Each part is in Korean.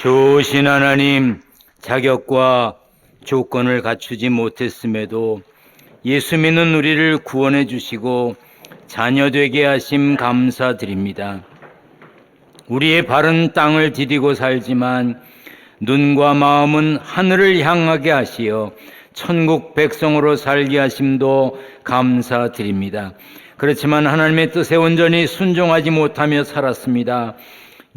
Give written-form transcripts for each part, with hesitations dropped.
좋으신 하나님, 자격과 조건을 갖추지 못했음에도 예수 믿는 우리를 구원해 주시고 자녀 되게 하심 감사드립니다. 우리의 발은 땅을 디디고 살지만 눈과 마음은 하늘을 향하게 하시어 천국 백성으로 살게 하심도 감사드립니다. 그렇지만 하나님의 뜻에 온전히 순종하지 못하며 살았습니다.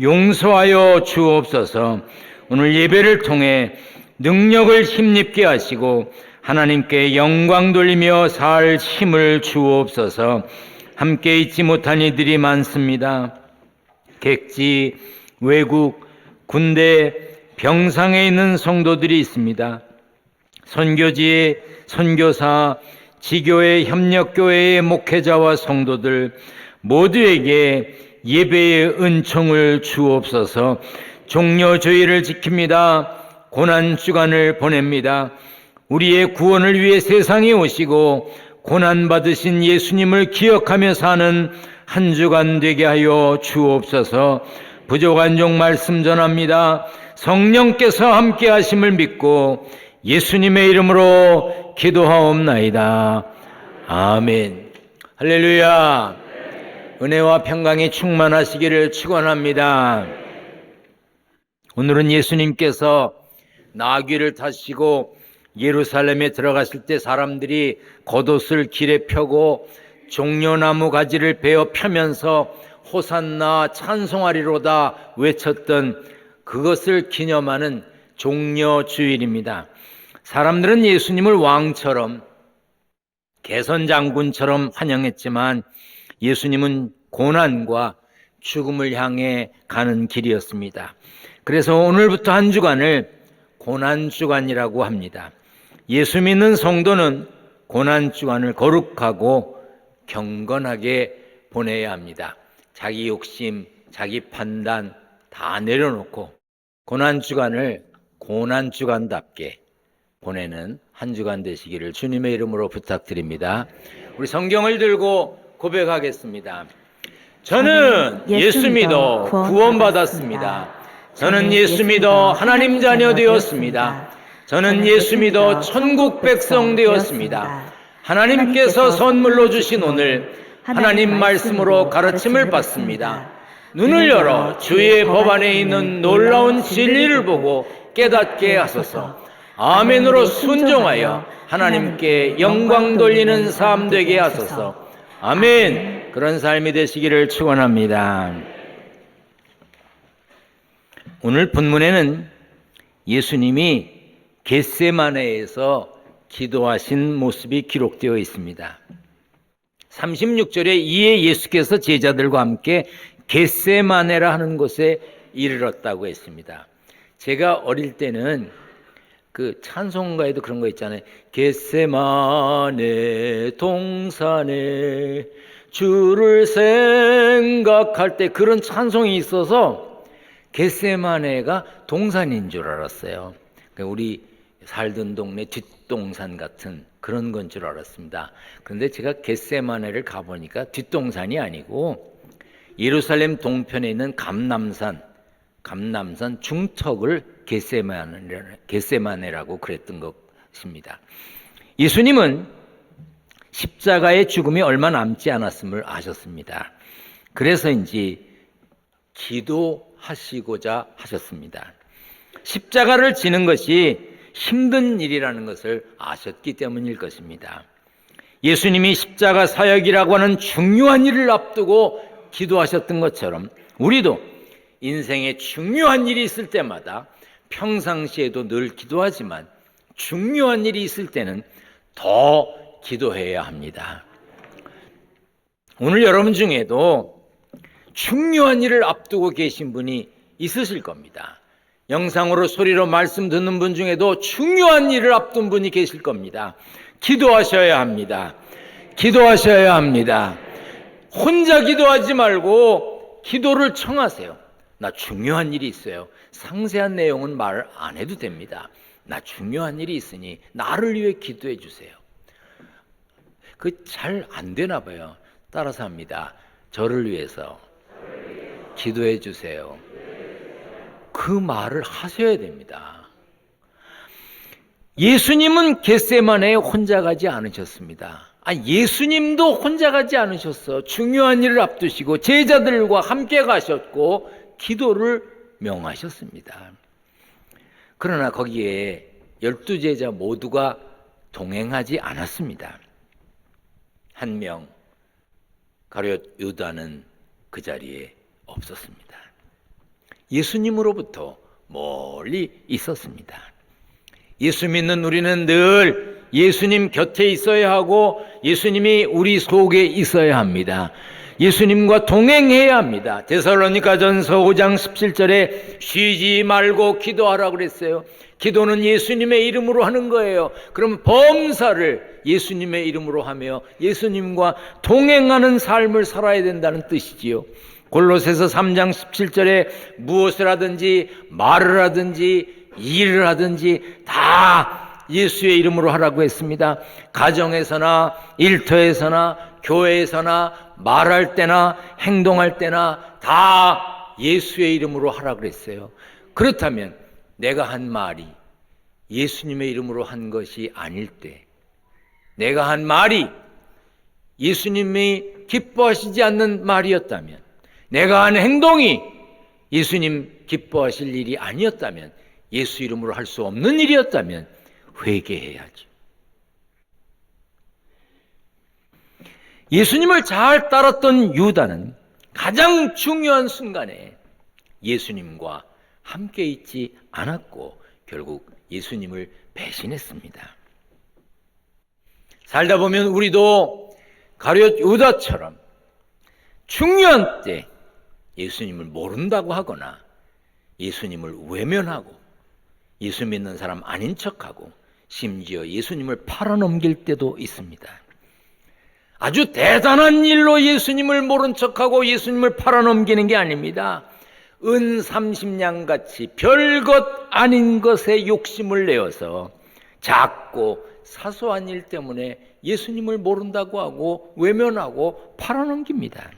용서하여 주옵소서. 오늘 예배를 통해 능력을 힘입게 하시고 하나님께 영광 돌리며 살 힘을 주옵소서. 함께 있지 못한 이들이 많습니다. 객지, 외국, 군대, 병상에 있는 성도들이 있습니다. 선교지의 선교사, 지교회, 협력교회의 목회자와 성도들 모두에게 예배의 은총을 주옵소서. 종려주의를 지킵니다. 고난주간을 보냅니다. 우리의 구원을 위해 세상에 오시고 고난받으신 예수님을 기억하며 사는 한 주간 되게 하여 주옵소서. 부족한 종 말씀 전합니다. 성령께서 함께 하심을 믿고 예수님의 이름으로 기도하옵나이다. 아멘. 할렐루야. 은혜와 평강이 충만하시기를 축원합니다. 오늘은 예수님께서 나귀를 타시고 예루살렘에 들어가실 때 사람들이 겉옷을 길에 펴고 종려나무 가지를 베어 펴면서 호산나 찬송하리로다 외쳤던 그것을 기념하는 종려주일입니다. 사람들은 예수님을 왕처럼 개선장군처럼 환영했지만 예수님은 고난과 죽음을 향해 가는 길이었습니다. 그래서 오늘부터 한 주간을 고난주간이라고 합니다. 예수 믿는 성도는 고난주간을 거룩하고 경건하게 보내야 합니다. 자기 욕심, 자기 판단 다 내려놓고 고난주간을 고난주간답게 보내는 한 주간 되시기를 주님의 이름으로 부탁드립니다. 우리 성경을 들고 고백하겠습니다. 저는 예수 믿어 구원받았습니다. 저는 예수 믿어 하나님 자녀 되었습니다. 저는 예수 믿어 천국 백성 되었습니다. 하나님께서 선물로 주신 오늘 하나님 말씀으로 가르침을 받습니다. 눈을 열어 주의 법 안에 있는 놀라운 진리를 보고 깨닫게 하소서. 아멘으로 순종하여 하나님께 영광 돌리는 삶 되게 하소서. 아멘. 그런 삶이 되시기를 축원합니다. 오늘 본문에는 예수님이 겟세마네에서 기도하신 모습이 기록되어 있습니다. 36절에 이에 예수께서 제자들과 함께 겟세마네라 하는 곳에 이르렀다고 했습니다. 제가 어릴 때는 그 찬송가에도 그런 거 있잖아요. 겟세마네 동산에 주를 생각할 때 그런 찬송이 있어서 겟세마네가 동산인 줄 알았어요. 우리 살던 동네 뒷동산 같은 그런 건 줄 알았습니다. 그런데 제가 겟세마네를 가보니까 뒷동산이 아니고 예루살렘 동편에 있는 감남산 중턱을 겟세마네라고 그랬던 것입니다. 예수님은 십자가의 죽음이 얼마 남지 않았음을 아셨습니다. 그래서인지 기도하시고자 하셨습니다. 십자가를 지는 것이 힘든 일이라는 것을 아셨기 때문일 것입니다. 예수님이 십자가 사역이라고 하는 중요한 일을 앞두고 기도하셨던 것처럼 우리도 인생에 중요한 일이 있을 때마다 평상시에도 늘 기도하지만 중요한 일이 있을 때는 더 기도해야 합니다. 오늘 여러분 중에도 중요한 일을 앞두고 계신 분이 있으실 겁니다. 영상으로 소리로 말씀 듣는 분 중에도 중요한 일을 앞둔 분이 계실 겁니다. 기도하셔야 합니다. 기도하셔야 합니다. 혼자 기도하지 말고 기도를 청하세요. 나 중요한 일이 있어요. 상세한 내용은 말 안 해도 됩니다. 나 중요한 일이 있으니 나를 위해 기도해 주세요. 그 잘 안 되나 봐요. 따라서 합니다. 저를 위해서 기도해 주세요. 그 말을 하셔야 됩니다. 예수님은 겟세마네에 혼자 가지 않으셨습니다. 예수님도 혼자 가지 않으셨어. 중요한 일을 앞두시고 제자들과 함께 가셨고 기도를 명하셨습니다. 그러나 거기에 12제자 모두가 동행하지 않았습니다. 한 명, 가룟 유다는 그 자리에 없었습니다. 예수님으로부터 멀리 있었습니다. 예수 믿는 우리는 늘 예수님 곁에 있어야 하고 예수님이 우리 속에 있어야 합니다. 예수님과 동행해야 합니다. 데살로니가전서 5장 17절에 쉬지 말고 기도하라고 그랬어요. 기도는 예수님의 이름으로 하는 거예요. 그럼 범사를 예수님의 이름으로 하며 예수님과 동행하는 삶을 살아야 된다는 뜻이지요. 골로새서 3장 17절에 무엇을 하든지 말을 하든지 일을 하든지 다 예수의 이름으로 하라고 했습니다. 가정에서나 일터에서나 교회에서나 말할 때나 행동할 때나 다 예수의 이름으로 하라고 그랬어요. 그렇다면 내가 한 말이 예수님의 이름으로 한 것이 아닐 때, 내가 한 말이 예수님이 기뻐하시지 않는 말이었다면, 내가 한 행동이 예수님 기뻐하실 일이 아니었다면, 예수 이름으로 할 수 없는 일이었다면 회개해야죠. 예수님을 잘 따랐던 유다는 가장 중요한 순간에 예수님과 함께 있지 않았고 결국 예수님을 배신했습니다. 살다 보면 우리도 가룟 유다처럼 중요한 때 예수님을 모른다고 하거나 예수님을 외면하고 예수 믿는 사람 아닌 척하고 심지어 예수님을 팔아넘길 때도 있습니다. 아주 대단한 일로 예수님을 모른 척하고 예수님을 팔아넘기는 게 아닙니다. 은 30냥같이 별것 아닌 것에 욕심을 내어서 작고 사소한 일 때문에 예수님을 모른다고 하고 외면하고 팔아넘깁니다.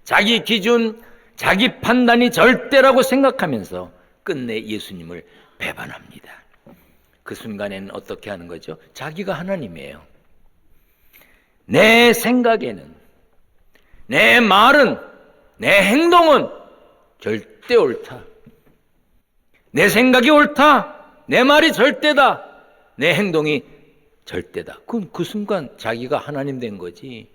자기 기준, 자기 판단이 절대라고 생각하면서 끝내 예수님을 배반합니다. 그 순간에는 어떻게 하는 거죠? 자기가 하나님이에요. 내 생각에는, 내 말은, 내 행동은 절대 옳다. 내 생각이 옳다. 내 말이 절대다. 내 행동이 절대다. 그럼 그 순간 자기가 하나님 된 거지.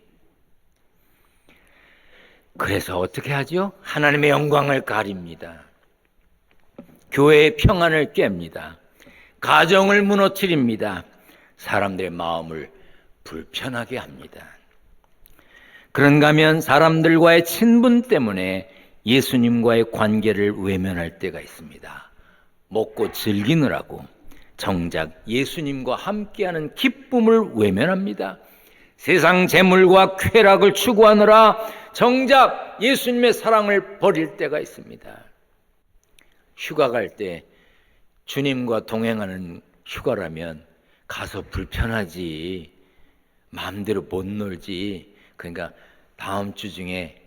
그래서 어떻게 하죠? 하나님의 영광을 가립니다. 교회의 평안을 깹니다. 가정을 무너뜨립니다. 사람들의 마음을 불편하게 합니다. 그런가 하면 사람들과의 친분 때문에 예수님과의 관계를 외면할 때가 있습니다. 먹고 즐기느라고 정작 예수님과 함께하는 기쁨을 외면합니다. 세상 재물과 쾌락을 추구하느라 정작 예수님의 사랑을 버릴 때가 있습니다. 휴가 갈 때 주님과 동행하는 휴가라면 가서 불편하지, 마음대로 못 놀지. 그러니까 다음 주 중에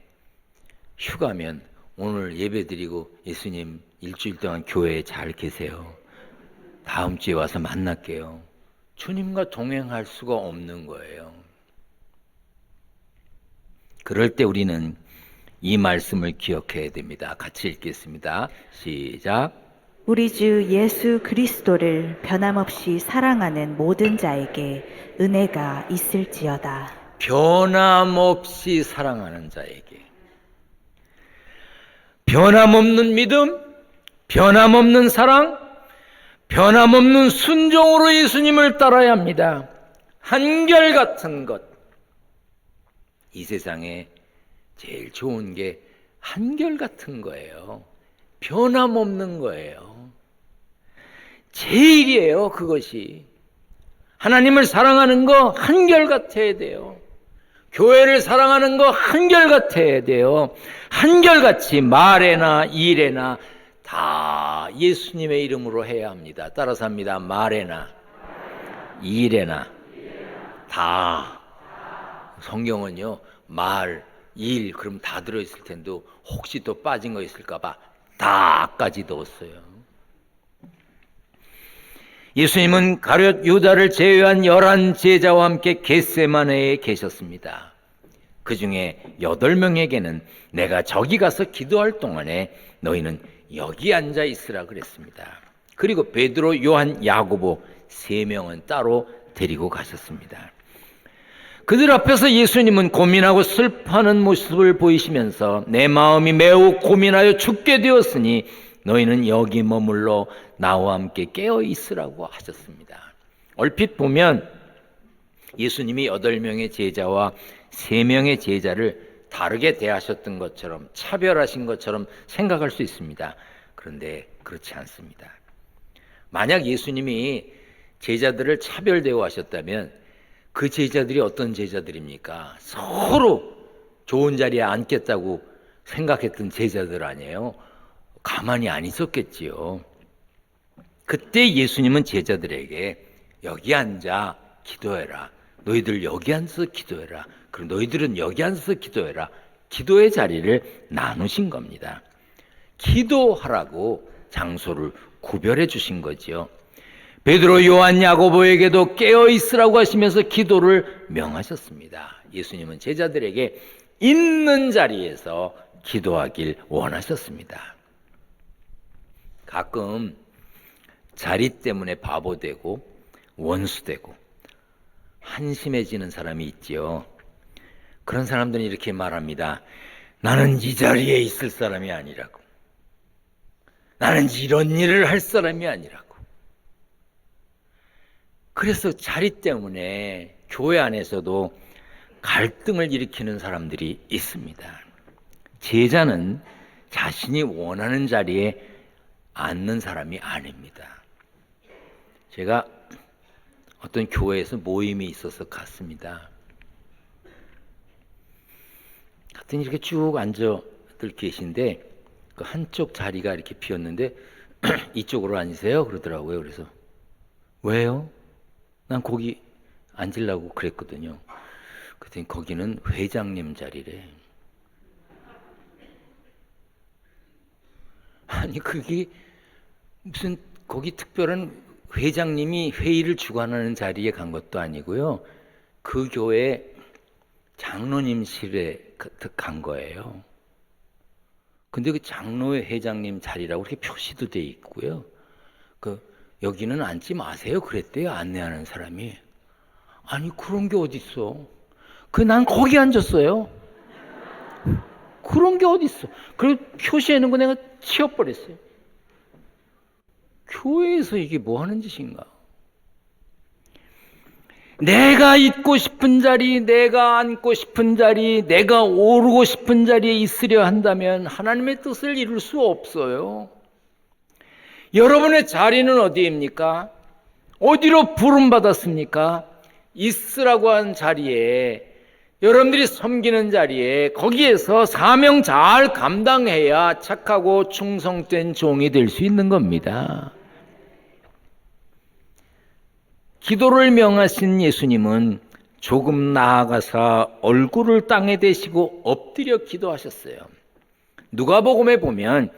휴가면 오늘 예배드리고 예수님 일주일 동안 교회에 잘 계세요. 다음 주에 와서 만날게요. 주님과 동행할 수가 없는 거예요. 그럴 때 우리는 이 말씀을 기억해야 됩니다. 같이 읽겠습니다. 시작. 우리 주 예수 그리스도를 변함없이 사랑하는 모든 자에게 은혜가 있을지어다. 변함없이 사랑하는 자에게. 변함없는 믿음, 변함없는 사랑, 변함없는 순종으로 예수님을 따라야 합니다. 한결같은 것. 이 세상에 제일 좋은 게 한결같은 거예요. 변함없는 거예요. 제일이에요, 그것이. 하나님을 사랑하는 거 한결같아야 돼요. 교회를 사랑하는 거 한결같아야 돼요. 한결같이 말에나 일에나 다 예수님의 이름으로 해야 합니다. 따라서 합니다. 말에나 일에나 다. 성경은요, 말, 일 그럼 다 들어있을 텐데 혹시 또 빠진 거 있을까 봐 다까지 넣었어요. 예수님은 가룟 유다를 제외한 11제자와 함께 겟세마네에 계셨습니다. 그 중에 8명에게는 내가 저기 가서 기도할 동안에 너희는 여기 앉아 있으라 그랬습니다. 그리고 베드로, 요한, 야고보 3명은 따로 데리고 가셨습니다. 그들 앞에서 예수님은 고민하고 슬퍼하는 모습을 보이시면서 내 마음이 매우 고민하여 죽게 되었으니 너희는 여기 머물러 나와 함께 깨어 있으라고 하셨습니다. 얼핏 보면 예수님이 8명의 제자와 3명의 제자를 다르게 대하셨던 것처럼, 차별하신 것처럼 생각할 수 있습니다. 그런데 그렇지 않습니다. 만약 예수님이 제자들을 차별 대우하셨다면 그 제자들이 어떤 제자들입니까? 서로 좋은 자리에 앉겠다고 생각했던 제자들 아니에요? 가만히 안 있었겠지요. 그때 예수님은 제자들에게 여기 앉아 기도해라. 너희들 여기 앉아서 기도해라. 그럼 너희들은 여기 앉아서 기도해라. 기도의 자리를 나누신 겁니다. 기도하라고 장소를 구별해 주신 거지요. 베드로, 요한, 야고보에게도 깨어 있으라고 하시면서 기도를 명하셨습니다. 예수님은 제자들에게 있는 자리에서 기도하길 원하셨습니다. 가끔 자리 때문에 바보 되고 원수 되고 한심해지는 사람이 있지요. 그런 사람들은 이렇게 말합니다. 나는 이 자리에 있을 사람이 아니라고. 나는 이런 일을 할 사람이 아니라고. 그래서 자리 때문에 교회 안에서도 갈등을 일으키는 사람들이 있습니다. 제자는 자신이 원하는 자리에 앉는 사람이 아닙니다. 제가 어떤 교회에서 모임이 있어서 갔습니다. 갔더니 이렇게 쭉 앉아들 계신데 그 한쪽 자리가 이렇게 비었는데 이쪽으로 앉으세요 그러더라고요. 그래서 왜요? 난 거기 앉으려고 그랬거든요. 그랬더니 거기는 회장님 자리래. 아니 그게 무슨 거기 특별한 회장님이 회의를 주관하는 자리에 간 것도 아니고요. 그 교회 장로님실에 간 거예요. 근데 그 장로회 회장님 자리라고 이렇게 표시도 돼 있고요. 여기는 앉지 마세요 그랬대요. 안내하는 사람이. 아니 그런 게 어딨어. 난 거기 앉았어요. 그런 게 어딨어. 그리고 표시해놓은 거 내가 치워버렸어요. 교회에서 이게 뭐 하는 짓인가. 내가 있고 싶은 자리, 내가 앉고 싶은 자리, 내가 오르고 싶은 자리에 있으려 한다면 하나님의 뜻을 이룰 수 없어요. 여러분의 자리는 어디입니까? 어디로 부름받았습니까? 있으라고 한 자리에, 여러분들이 섬기는 자리에, 거기에서 사명 잘 감당해야 착하고 충성된 종이 될 수 있는 겁니다. 기도를 명하신 예수님은 조금 나아가서 얼굴을 땅에 대시고 엎드려 기도하셨어요. 누가복음에 보면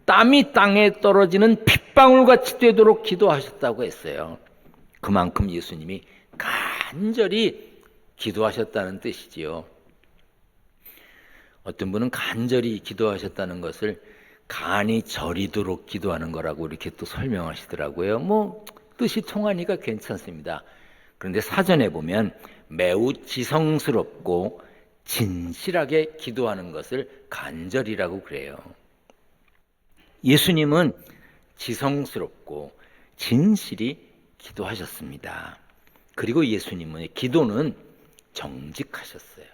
땀이 땅에 떨어지는 핏방울같이 되도록 기도하셨다고 했어요. 그만큼 예수님이 간절히 기도하셨다는 뜻이지요. 어떤 분은 간절히 기도하셨다는 것을 간이 저리도록 기도하는 거라고 이렇게 또 설명하시더라고요. 뜻이 통하니까 괜찮습니다. 그런데 사전에 보면 매우 지성스럽고 진실하게 기도하는 것을 간절이라고 그래요. 예수님은 지성스럽고 진실이 기도하셨습니다. 그리고 예수님의 기도는 정직하셨어요.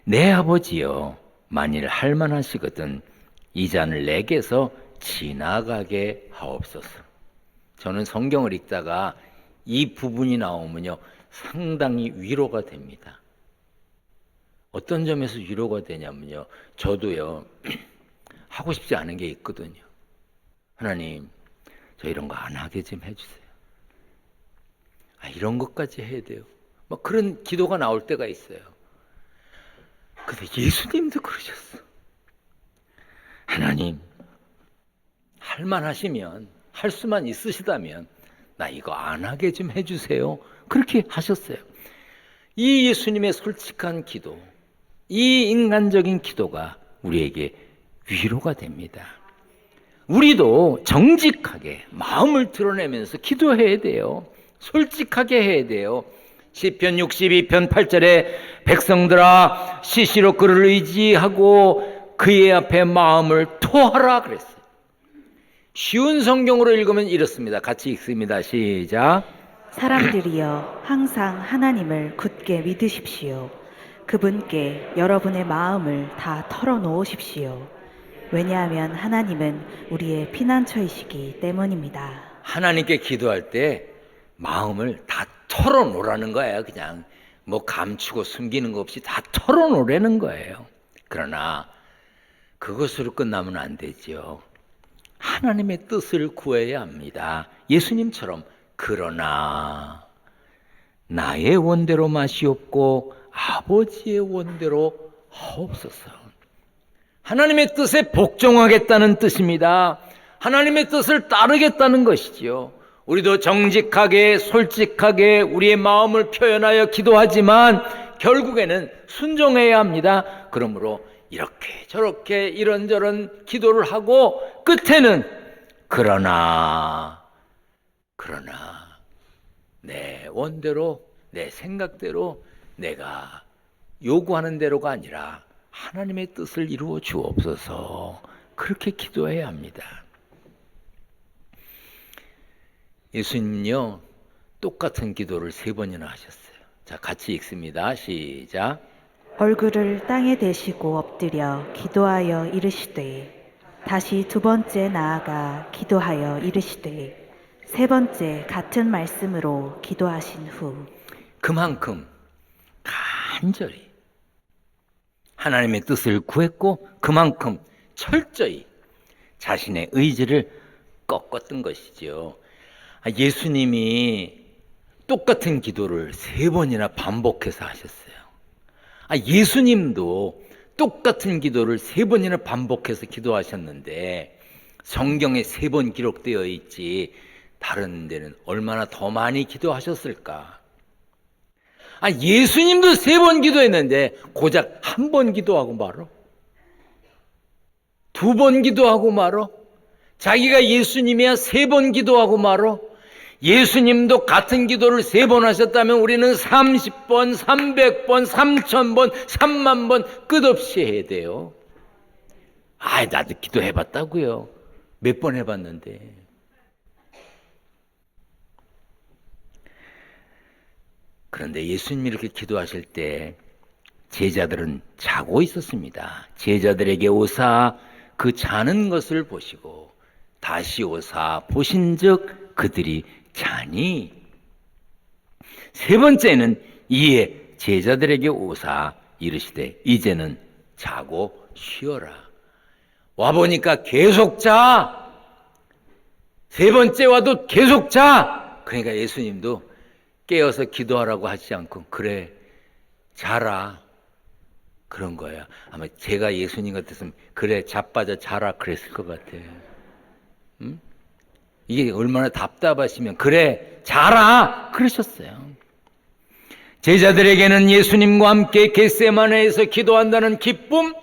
내 아버지여, 만일 할만하시거든 이 잔을 내게서 지나가게 하옵소서. 저는 성경을 읽다가 이 부분이 나오면요 상당히 위로가 됩니다. 어떤 점에서 위로가 되냐면요, 저도요 하고 싶지 않은 게 있거든요. 하나님, 저 이런 거 안 하게 좀 해주세요. 이런 것까지 해야 돼요. 그런 기도가 나올 때가 있어요. 근데 예수님도 그러셨어. 하나님, 할만하시면, 할 수만 있으시다면 나 이거 안 하게 좀 해주세요. 그렇게 하셨어요. 이 예수님의 솔직한 기도, 이 인간적인 기도가 우리에게 위로가 됩니다. 우리도 정직하게 마음을 드러내면서 기도해야 돼요. 솔직하게 해야 돼요. 시편 62편 8절에 백성들아 시시로 그를 의지하고 그의 앞에 마음을 토하라 그랬어요. 쉬운 성경으로 읽으면 이렇습니다. 같이 읽습니다. 시작. 사람들이여 항상 하나님을 굳게 믿으십시오. 그분께 여러분의 마음을 다 털어놓으십시오. 왜냐하면 하나님은 우리의 피난처이시기 때문입니다. 하나님께 기도할 때 마음을 다 털어놓으라는 거예요. 그냥 뭐 감추고 숨기는 거 없이 다 털어놓으라는 거예요. 그러나 그것으로 끝나면 안 되죠. 하나님의 뜻을 구해야 합니다. 예수님처럼 그러나 나의 원대로 마시옵고 아버지의 원대로 하옵소서. 하나님의 뜻에 복종하겠다는 뜻입니다. 하나님의 뜻을 따르겠다는 것이지요. 우리도 정직하게 솔직하게 우리의 마음을 표현하여 기도하지만 결국에는 순종해야 합니다. 그러므로 이렇게 저렇게 이런저런 기도를 하고 끝에는 그러나 내 원대로 내 생각대로 내가 요구하는 대로가 아니라 하나님의 뜻을 이루어 주옵소서. 그렇게 기도해야 합니다. 예수님요 똑같은 기도를 3번이나 하셨어요. 자, 같이 읽습니다. 시작. 얼굴을 땅에 대시고 엎드려 기도하여 이르시되 다시 2번째 나아가 기도하여 이르시되 3번째 같은 말씀으로 기도하신 후 그만큼 간절히 하나님의 뜻을 구했고 그만큼 철저히 자신의 의지를 꺾었던 것이죠. 예수님이 똑같은 기도를 3번이나 반복해서 하셨어요. 예수님도 똑같은 기도를 3번이나 반복해서 기도하셨는데 성경에 3번 기록되어 있지 다른 데는 얼마나 더 많이 기도하셨을까? 예수님도 3번 기도했는데 고작 1번 기도하고 말어? 2번 기도하고 말어? 자기가 예수님이야 3번 기도하고 말어? 예수님도 같은 기도를 3번 하셨다면 우리는 30번, 300번, 3000번, 30,000번 끝없이 해야 돼요. 나도 기도해봤다고요. 몇 번 해봤는데. 그런데 예수님이 이렇게 기도하실 때 제자들은 자고 있었습니다. 제자들에게 오사 그 자는 것을 보시고 다시 오사 보신즉 그들이 자니. 3번째는 이에 제자들에게 오사 이르시되 이제는 자고 쉬어라. 와보니까 계속 자. 3번째 와도 계속 자. 그러니까 예수님도 깨어서 기도하라고 하지 않고 그래 자라 그런 거예요. 아마 제가 예수님 같았으면 그래 자빠져 자라 그랬을 것 같아요. 응? 이게 얼마나 답답하시면 그래 자라 그러셨어요. 제자들에게는 예수님과 함께 겟세마네에서 기도한다는 기쁨,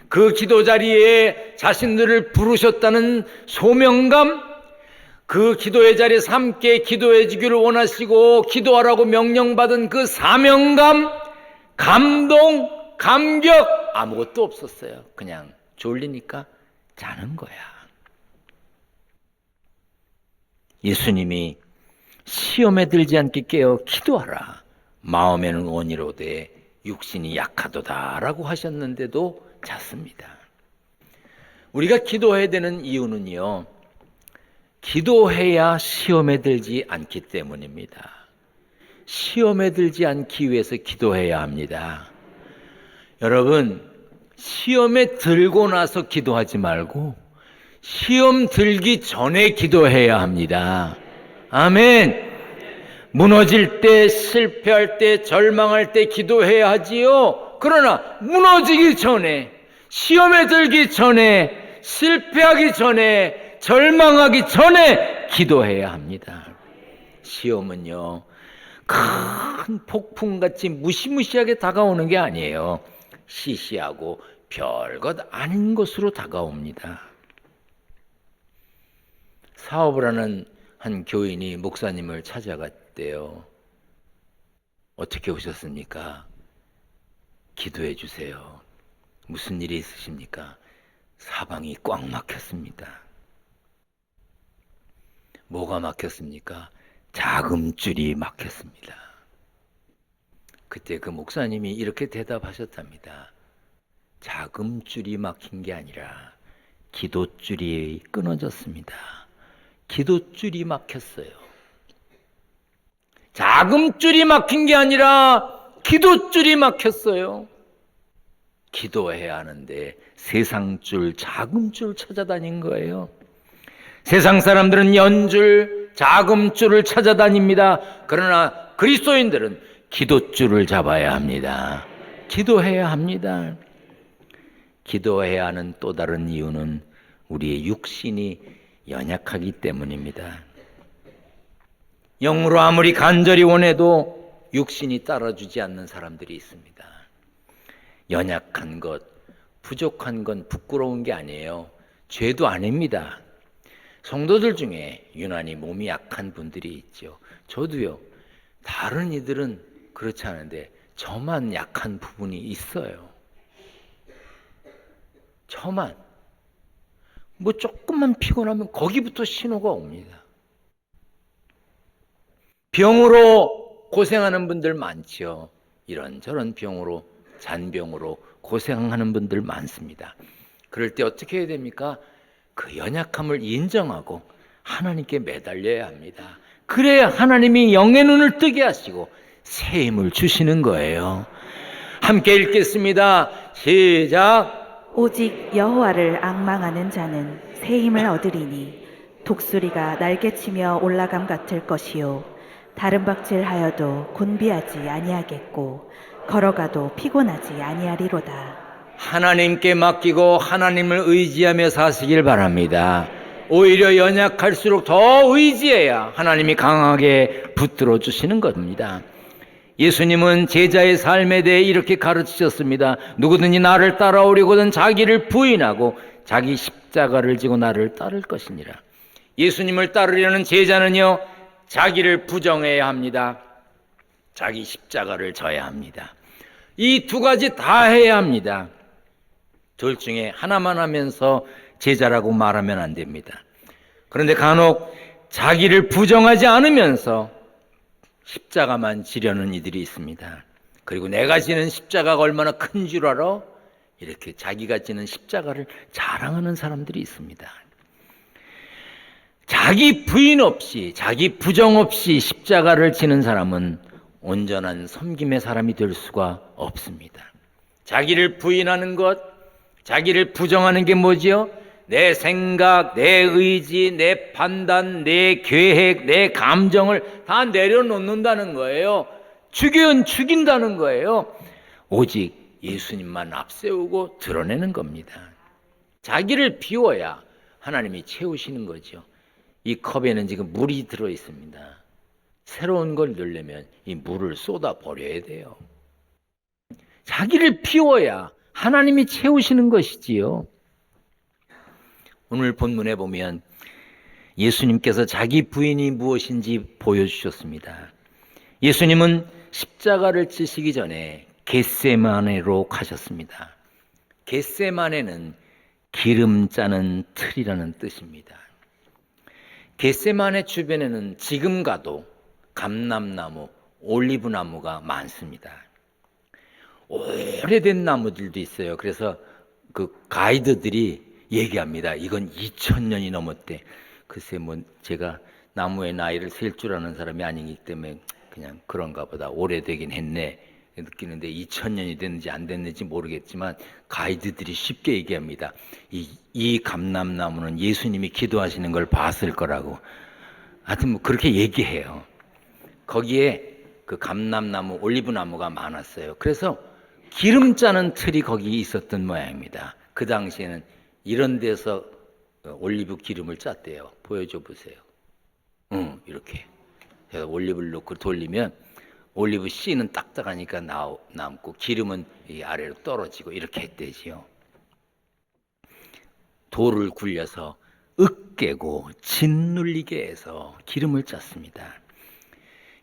그 기도 자리에 자신들을 부르셨다는 소명감, 그 기도의 자리에서 함께 기도해 주기를 원하시고 기도하라고 명령받은 그 사명감, 감동, 감격 아무것도 없었어요. 그냥 졸리니까 자는 거야. 예수님이 시험에 들지 않게 깨어 기도하라. 마음에는 원이로되 육신이 약하도다라고 하셨는데도 잤습니다. 우리가 기도해야 되는 이유는요. 기도해야 시험에 들지 않기 때문입니다. 시험에 들지 않기 위해서 기도해야 합니다. 여러분, 시험에 들고 나서 기도하지 말고 시험 들기 전에 기도해야 합니다. 아멘. 무너질 때, 실패할 때, 절망할 때 기도해야 하지요. 그러나 무너지기 전에, 시험에 들기 전에, 실패하기 전에 절망하기 전에 기도해야 합니다. 시험은요, 큰 폭풍같이 무시무시하게 다가오는 게 아니에요. 시시하고 별것 아닌 것으로 다가옵니다. 사업을 하는 한 교인이 목사님을 찾아갔대요. 어떻게 오셨습니까? 기도해 주세요. 무슨 일이 있으십니까? 사방이 꽉 막혔습니다. 뭐가 막혔습니까? 자금줄이 막혔습니다. 그때 그 목사님이 이렇게 대답하셨답니다. 자금줄이 막힌 게 아니라 기도줄이 끊어졌습니다. 기도줄이 막혔어요. 자금줄이 막힌 게 아니라 기도줄이 막혔어요. 기도해야 하는데 세상줄, 자금줄 찾아다닌 거예요. 세상 사람들은 연줄, 자금줄을 찾아다닙니다. 그러나 그리스도인들은 기도줄을 잡아야 합니다. 기도해야 합니다. 기도해야 하는 또 다른 이유는 우리의 육신이 연약하기 때문입니다. 영으로 아무리 간절히 원해도 육신이 따라주지 않는 사람들이 있습니다. 연약한 것, 부족한 건 부끄러운 게 아니에요. 죄도 아닙니다. 성도들 중에 유난히 몸이 약한 분들이 있죠. 저도요. 다른 이들은 그렇지 않은데 저만 약한 부분이 있어요. 저만. 뭐 조금만 피곤하면 거기부터 신호가 옵니다. 병으로 고생하는 분들 많죠. 이런저런 병으로, 잔병으로 고생하는 분들 많습니다. 그럴 때 어떻게 해야 됩니까? 그 연약함을 인정하고 하나님께 매달려야 합니다. 그래야 하나님이 영의 눈을 뜨게 하시고 새 힘을 주시는 거예요. 함께 읽겠습니다. 시작. 오직 여호와를 앙망하는 자는 새 힘을 얻으리니 독수리가 날개치며 올라감 같을 것이요 다른 박질하여도 곤비하지 아니하겠고 걸어가도 피곤하지 아니하리로다. 하나님께 맡기고 하나님을 의지하며 사시길 바랍니다. 오히려 연약할수록 더 의지해야 하나님이 강하게 붙들어 주시는 겁니다. 예수님은 제자의 삶에 대해 이렇게 가르치셨습니다. 누구든지 나를 따라오려거든 자기를 부인하고 자기 십자가를 지고 나를 따를 것이니라. 예수님을 따르려는 제자는요, 자기를 부정해야 합니다. 자기 십자가를 져야 합니다. 이 두 가지 다 해야 합니다. 둘 중에 하나만 하면서 제자라고 말하면 안 됩니다. 그런데 간혹 자기를 부정하지 않으면서 십자가만 지려는 이들이 있습니다. 그리고 내가 지는 십자가가 얼마나 큰 줄 알아? 이렇게 자기가 지는 십자가를 자랑하는 사람들이 있습니다. 자기 부인 없이, 자기 부정 없이 십자가를 지는 사람은 온전한 섬김의 사람이 될 수가 없습니다. 자기를 부인하는 것, 자기를 부정하는 게 뭐지요? 내 생각, 내 의지, 내 판단, 내 계획, 내 감정을 다 내려놓는다는 거예요. 죽인다는 거예요. 오직 예수님만 앞세우고 드러내는 겁니다. 자기를 비워야 하나님이 채우시는 거죠. 이 컵에는 지금 물이 들어 있습니다. 새로운 걸 넣으려면 이 물을 쏟아 버려야 돼요. 자기를 비워야 하나님이 채우시는 것이지요. 오늘 본문에 보면 예수님께서 자기 부인이 무엇인지 보여주셨습니다. 예수님은 십자가를 지시기 전에 겟세마네로 가셨습니다. 겟세마네는 기름 짜는 틀이라는 뜻입니다. 겟세마네 주변에는 지금 가도 감람나무, 올리브나무가 많습니다. 오래된 나무들도 있어요. 그래서 그 가이드들이 얘기합니다. 이건 2000년이 넘었대. 글쎄 뭐 제가 나무의 나이를 셀 줄 아는 사람이 아니기 때문에 그냥 그런가 보다 오래되긴 했네 느끼는데 2000년이 됐는지 안 됐는지 모르겠지만 가이드들이 쉽게 얘기합니다. 이 감람나무는 예수님이 기도하시는 걸 봤을 거라고. 하여튼 뭐 그렇게 얘기해요. 거기에 그 감람나무, 올리브나무가 많았어요. 그래서 기름 짜는 틀이 거기 있었던 모양입니다. 그 당시에는 이런 데서 올리브 기름을 짰대요. 보여줘 보세요. 응, 이렇게. 그래서 올리브를 넣고 돌리면 올리브 씨는 딱딱하니까 남고 기름은 이 아래로 떨어지고 이렇게 했대지요. 돌을 굴려서 으깨고 짓눌리게 해서 기름을 짰습니다.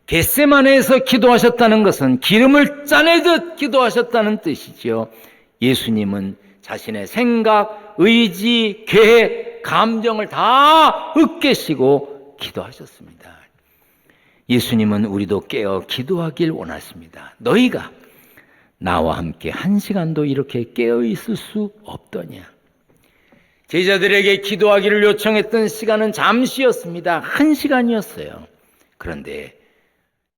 겟세마네에서 기도하셨다는 것은 기름을 짜내듯 기도하셨다는 뜻이죠. 예수님은 자신의 생각, 의지, 계획, 감정을 다 으깨시고 기도하셨습니다. 예수님은 우리도 깨어 기도하길 원하십니다. 너희가 나와 함께 한 시간도 이렇게 깨어 있을 수 없더냐. 제자들에게 기도하기를 요청했던 시간은 잠시였습니다. 1시간이었어요. 그런데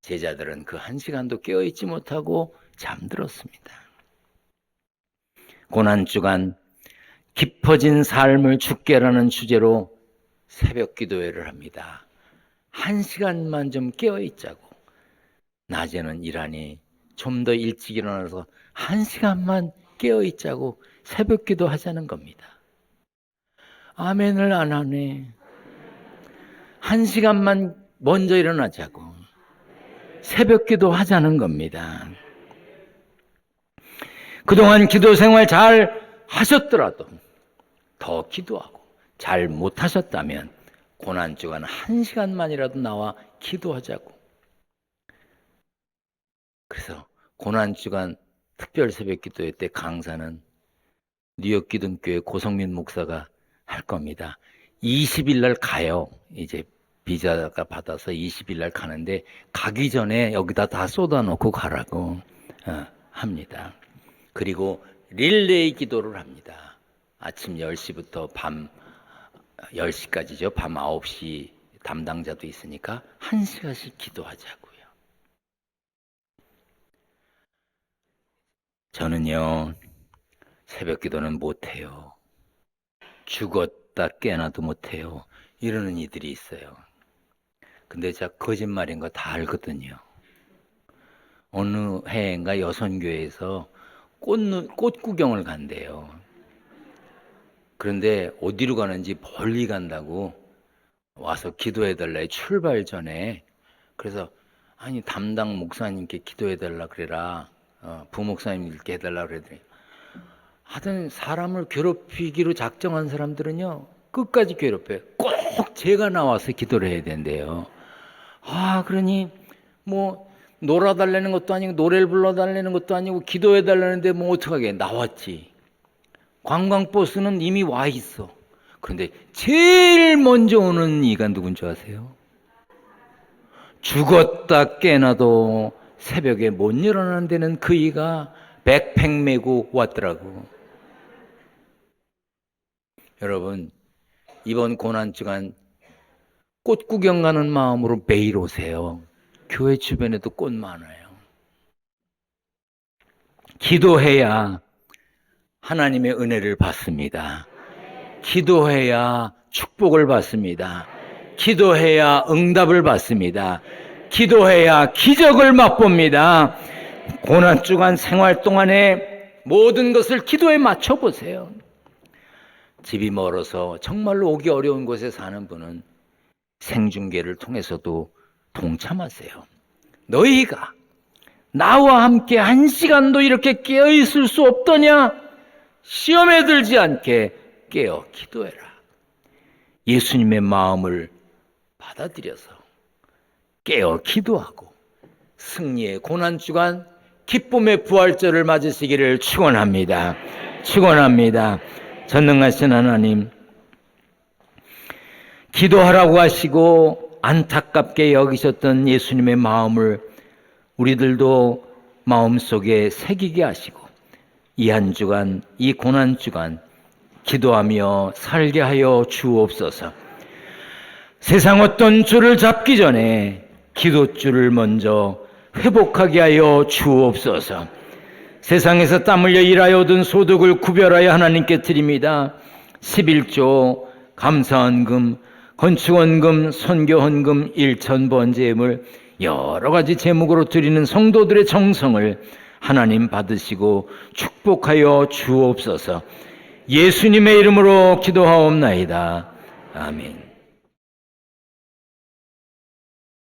제자들은 그 1시간도 깨어있지 못하고 잠들었습니다. 고난주간 깊어진 삶을 죽게라는 주제로 새벽 기도회를 합니다. 1시간만 좀 깨어있자고. 낮에는 일하니 좀 더 일찍 일어나서 1시간만 깨어있자고 새벽 기도하자는 겁니다. 아멘을 안 하네. 1시간만 먼저 일어나자고. 새벽 기도 하자는 겁니다. 그동안 기도 생활 잘 하셨더라도 더 기도하고 잘 못하셨다면 고난주간 1시간만이라도 나와 기도하자고. 그래서 고난주간 특별 새벽 기도회 때 강사는 뉴욕 기둥교회 고성민 목사가 할 겁니다. 20일 날 가요. 이제 비자가 받아서 20일 날 가는데 가기 전에 여기다 다 쏟아놓고 가라고 합니다. 그리고 릴레이 기도를 합니다. 아침 10시부터 밤 10시까지죠. 밤 9시 담당자도 있으니까 1시간씩 기도하자고요. 저는요, 새벽 기도는 못해요. 죽었다 깨어나도 못해요. 이러는 이들이 있어요. 근데 제가 거짓말인 거 다 알거든요. 어느 해인가 여선교회에서 꽃 구경을 간대요. 그런데 어디로 가는지 멀리 간다고 와서 기도해달라, 출발 전에. 그래서 아니 담당 목사님께 기도해달라 그래라, 부목사님께 해달라 그러더니 하여튼 사람을 괴롭히기로 작정한 사람들은요 끝까지 괴롭혀요. 꼭 제가 나와서 기도를 해야 된대요. 그러니 뭐 놀아달라는 것도 아니고 노래를 불러달라는 것도 아니고 기도해달라는데 뭐 어떡하게, 나왔지. 관광버스는 이미 와 있어. 그런데 제일 먼저 오는 이가 누군 줄 아세요? 죽었다 깨나도 새벽에 못 일어난다는 그 이가 백팩 메고 왔더라고. 여러분, 이번 고난주간 꽃 구경 가는 마음으로 매일 오세요. 교회 주변에도 꽃 많아요. 기도해야 하나님의 은혜를 받습니다. 기도해야 축복을 받습니다. 기도해야 응답을 받습니다. 기도해야 기적을 맛봅니다. 고난주간 생활 동안에 모든 것을 기도에 맞춰보세요. 집이 멀어서 정말로 오기 어려운 곳에 사는 분은 생중계를 통해서도 동참하세요. 너희가 나와 함께 1시간도 이렇게 깨어있을 수 없더냐? 시험에 들지 않게 깨어 기도해라. 예수님의 마음을 받아들여서 깨어 기도하고 승리의 고난주간 기쁨의 부활절을 맞으시기를 축원합니다. 축원합니다. 전능하신 하나님, 기도하라고 하시고 안타깝게 여기셨던 예수님의 마음을 우리들도 마음속에 새기게 하시고 이 한 주간, 이 고난주간 기도하며 살게 하여 주옵소서. 세상 어떤 줄을 잡기 전에 기도줄을 먼저 회복하게 하여 주옵소서. 세상에서 땀 흘려 일하여 얻은 소득을 구별하여 하나님께 드립니다. 11조, 감사헌금, 건축헌금, 선교헌금, 일천번제물 여러 가지 제목으로 드리는 성도들의 정성을 하나님 받으시고 축복하여 주옵소서. 예수님의 이름으로 기도하옵나이다. 아멘.